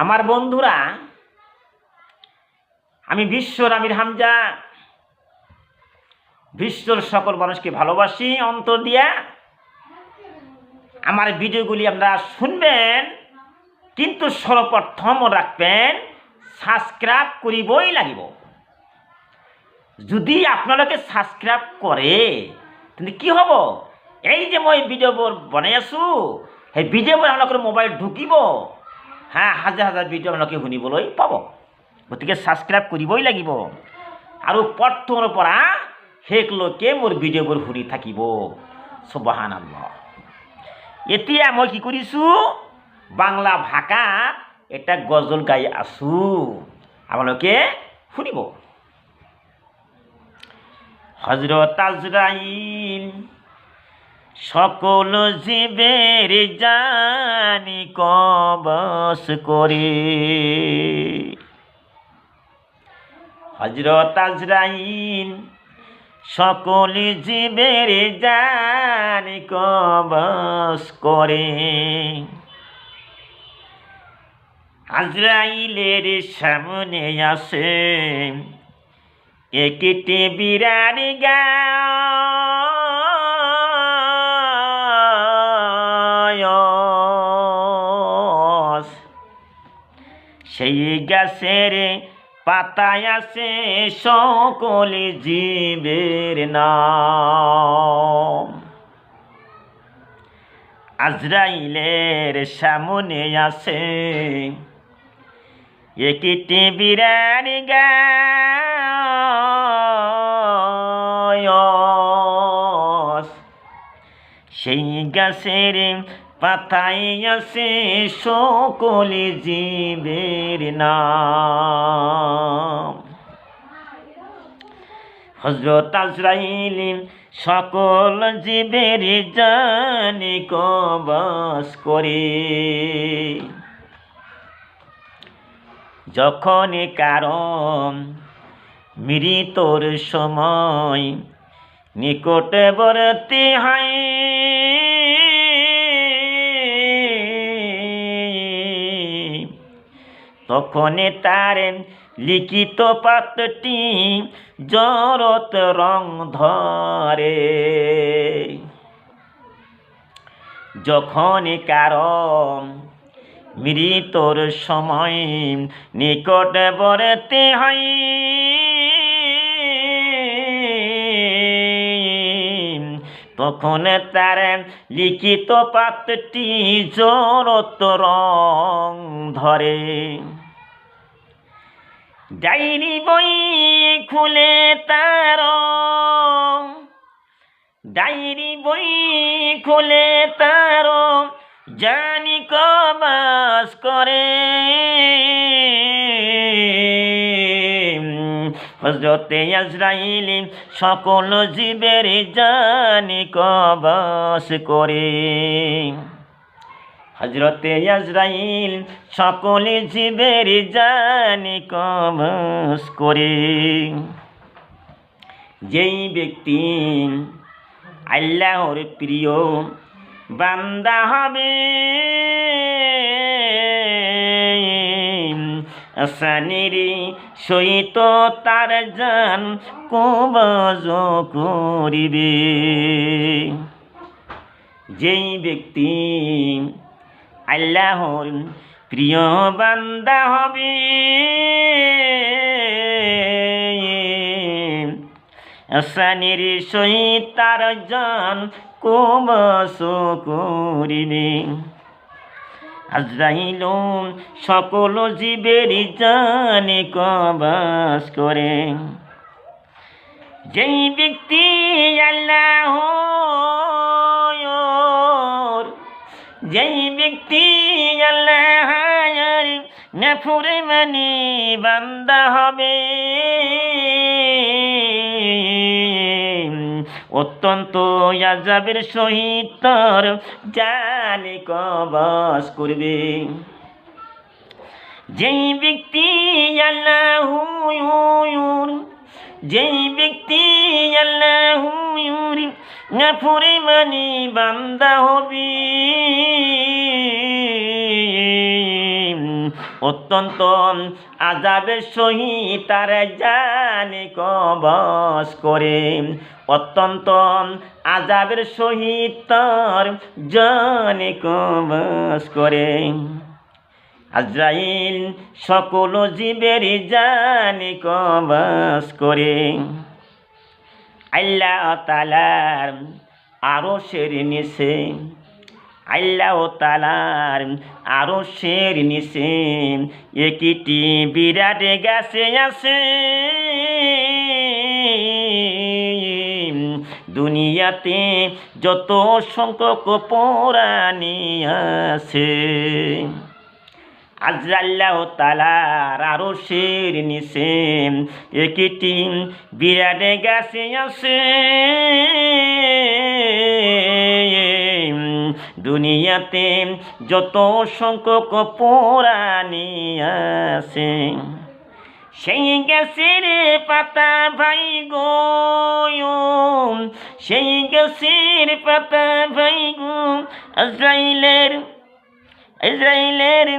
আমার বন্ধুরা, আমি বিশ্বর আমির হামজা বিশ্বর সকল মানুষকে ভালোবাসি অন্তর দিয়া। আমার ভিডিওগুলি আপনারা শুনবেন, কিন্তু সর্বপ্রথম রাখবেন সাবস্ক্রাইব করিবই লাগিব। যদি আপনালোকে সাবস্ক্রাইব কৰে তেন্তে কি হ'ব, এই যে মই ভিডিঅ'বোৰ বনাই আছোঁ সেই ভিডিঅ'বোৰ আপোনালোকৰ মোবাইল ঢুকিব, হাজাৰ হাজাৰ ভিডিঅ' আপোনালোকে শুনিবলৈ পাব। গতিকে সাবস্ক্রাইব কৰিবই লাগিব আৰু প্ৰথমৰ পৰা শেষলৈকে মোৰ ভিডিঅ'বোৰ শুনি থাকিব। সুবহানাল্লাহ। এতিয়া মই কি কৰিছোঁ, বাংলা ভাষাত এটা গজল গাই আছোঁ, আপোনালোকে শুনিব। হযরত আজরাইল সকল জীবের জানি কবজ করে। হযরত আজরাইল সকল জীবের জানি কবজ করে। আজরাইলের সামনে আসে একটি বিরাট গাছ, সেই গাছের পাতায় আছে সকল জীবের নাম। আজরাইলের সামনে আছে একটি বিরাট গাছ, সেই গাছের পাতায় আছে সকল জীবের নাম। হযরত আজরাইল সকল জীবের জানি কবজ করে। যখন কারণ মৃত্যুর সময় নিকটবর্তী হয়, তখন তার লিখিত পাতটি জরত রং ধরে। যখন কারণ মৃত্যুর সময় নিকটবর্তী হয়, তখন তার লিখিত পাতটি জরত রং ধরে। ডায়েরি বই খুলে তার, ডায়েরি বই খুলে তার জানি কবজ করে। হযরত আজরাইল সকল জীবের জানি কবজ করে। হযরত আজরাইল সকল জীবের জানি কবজ করে। যেই ব্যক্তি আল্লাহর প্রিয় বান্দা হবে, আসানির সহিত তার জান কবজ করিবে। যেই ব্যক্তি আল্লাহর প্রিয় বান্দা হবে, আসানির সহিত তার জান কবজ করিবে। আজরাইল সকল জীবের জানি কবজ করে। যেই ব্যক্তি আল্লাহর নাফরমানি বান্দা হবে, অত্যন্ত আযাবের সহিত তার জানি কবজ করবে। যেই ব্যক্তি আল্লাহর নাফরমানি বান্দা হবে, অত্যন্ত আযাবের সহিত তার জানি কবজ করে, অত্যন্ত আযাবের সহিত তার জানি কবজ করে। আজরাইল সকল জীবের জানি কবজ করে। আল্লাহ তাআলার আরশের নিচে, আল্লাহ তাআলার আরশের নিচে একটি বিরাট গাছে আছে। দুনিয়াতে যত সংখ্যক প্রাণী আছে, আল্লাহ তাআলার আরশের নিচে একটি বিরাট গাছে আছে। দুনিয়াতে যত সংখ্যক প্রাণী আছে, সেই গাছের পাতা ভাই গো, সেই গাছের পাতা ভাই গো আজরাইলের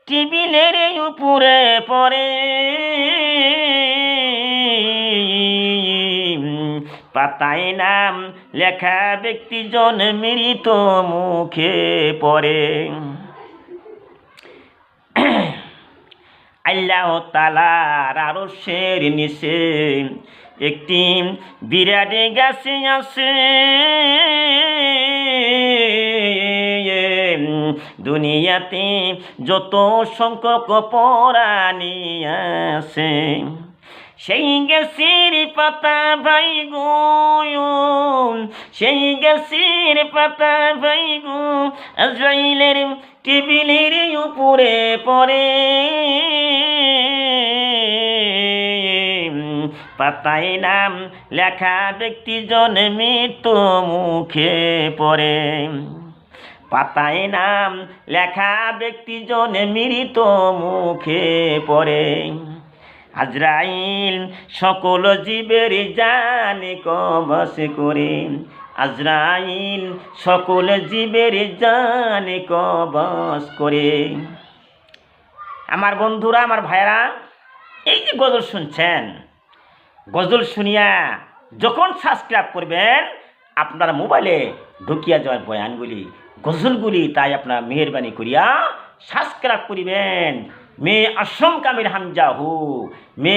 টেবিলের উপরে পড়ে। পাতায় নাম লেখা ব্যক্তিজন মৃত মুখে পড়ে। আল্লাহ তাআলার আরশের নিচে একটি বিরাট গাছে আছে। দুনিয়াতে যত সংখ্যক প্রাণী আছে, সেই গাছের পাতা ভাই গো, সেই গাছের পাতা ভাই গো আজরাইলের টেবিলের উপরে পড়ে। পাতায় নাম লেখা ব্যক্তিজন মৃত্যু মুখে পড়ে। পাতায় নাম লেখা ব্যক্তিজন মৃত মুখে পড়ে। আজরাইল সকল জীবের জানি কবজ করে। আজরাইল সকল জীবের জানি কবজ করে। আমার বন্ধুরা, আমার ভাইরা, এই যে গজল শুনছেন, গজল শুনিয়া যখন সাবস্ক্রাইব করবেন, আপনার মোবাইলে ঢুকিয়া যাওয়ার বয়ানগুলি, গজলগুলি, তাই আপনার মেহেরবানি করিয়া সাবস্ক্রাইব করিবেন। মে আসম কামির হামজা হু, মে